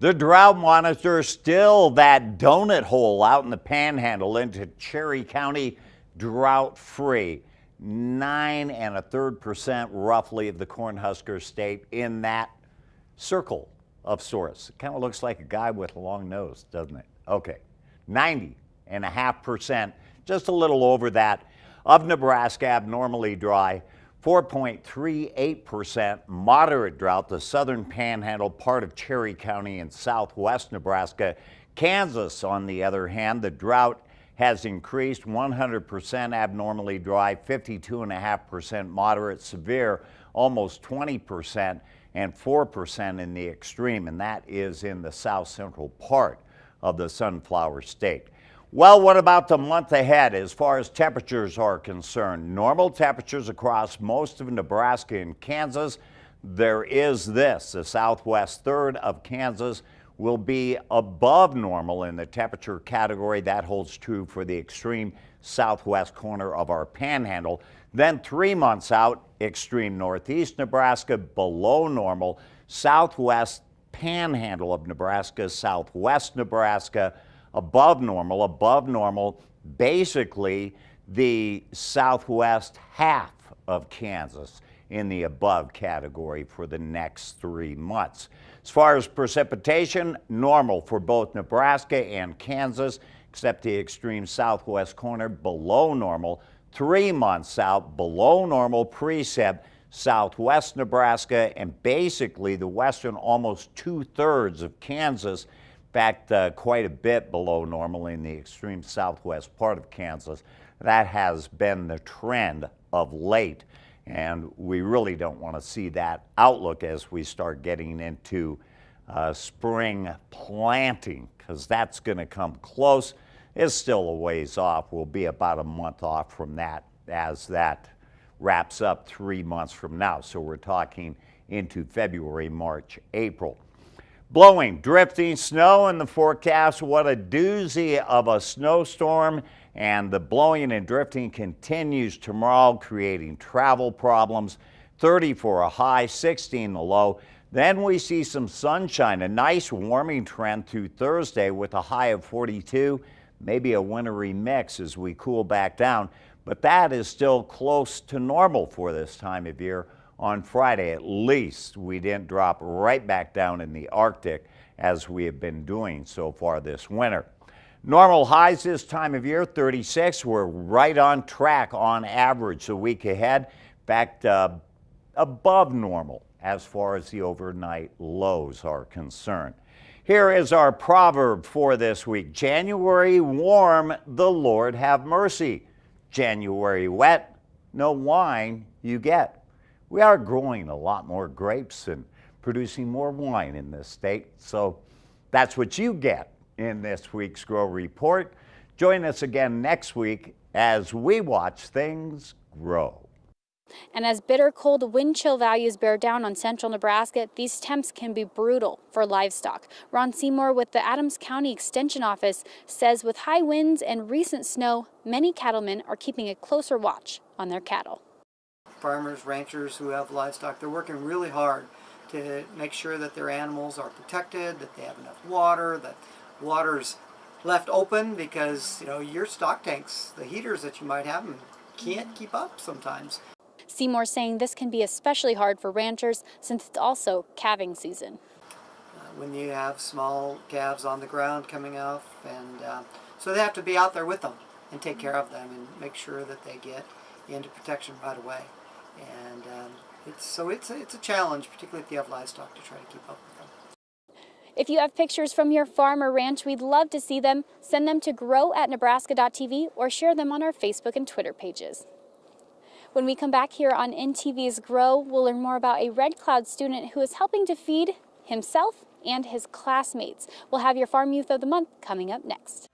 The drought monitor still that donut hole out in the panhandle into Cherry County, drought free. 9.33% roughly of the Cornhusker state in that circle of sorts. It kind of looks like a guy with a long nose, doesn't it? Okay, 90.5%, just a little over that, of Nebraska abnormally dry. 4.38% moderate drought, the southern panhandle, part of Cherry County in southwest Nebraska. Kansas, on the other hand, the drought has increased, 100% abnormally dry, 52.5% moderate, severe, almost 20%, and 4% in the extreme, and that is in the south central part of the Sunflower State. Well, what about the month ahead as far as temperatures are concerned? Normal temperatures across most of Nebraska and Kansas. There is this, the southwest third of Kansas will be above normal in the temperature category. That holds true for the extreme southwest corner of our panhandle. Then 3 months out, extreme northeast Nebraska below normal, southwest panhandle of Nebraska, southwest Nebraska above normal, basically the southwest half of Kansas in the above category for the next 3 months. As far as precipitation, normal for both Nebraska and Kansas, except the extreme southwest corner below normal. 3 months out, below normal precip, southwest Nebraska, and basically the western almost 2/3 of Kansas. In fact, quite a bit below normal in the extreme southwest part of Kansas. That has been the trend of late, and we really don't want to see that outlook as we start getting into spring planting, because that's going to come close. It's still a ways off. We'll be about a month off from that as that wraps up 3 months from now. So we're talking into February, March, April. Blowing, drifting snow in the forecast. What a doozy of a snowstorm. And the blowing and drifting continues tomorrow, creating travel problems. 30 for a high, 16 the low. Then we see some sunshine, a nice warming trend through Thursday with a high of 42. Maybe a wintry mix as we cool back down. But that is still close to normal for this time of year. On Friday, at least, we didn't drop right back down in the Arctic as we have been doing so far this winter. Normal highs this time of year, 36. We're right on track on average the week ahead. In fact, above normal as far as the overnight lows are concerned. Here is our proverb for this week. January warm, the Lord have mercy. January wet, no wine you get. We are growing a lot more grapes and producing more wine in this state. So that's what you get in this week's Grow Report. Join us again next week as we watch things grow. And as bitter cold wind chill values bear down on central Nebraska, these temps can be brutal for livestock. Ron Seymour with the Adams County Extension Office says with high winds and recent snow, many cattlemen are keeping a closer watch on their cattle. Farmers, ranchers who have livestock, they're working really hard to make sure that their animals are protected, that they have enough water, that water's left open because, your stock tanks, the heaters that you might have, can't keep up sometimes. Seymour saying this can be especially hard for ranchers since it's also calving season. When you have small calves on the ground coming off, and so they have to be out there with them and take care of them and make sure that they get into protection right away. And it's a challenge, particularly if you have livestock, to try to keep up with them. If you have pictures from your farm or ranch, we'd love to see them. Send them to grow@nebraska.tv or share them on our Facebook and Twitter pages. When we come back here on NTV's Grow, we'll learn more about a Red Cloud student who is helping to feed himself and his classmates. We'll have your Farm Youth of the Month coming up next.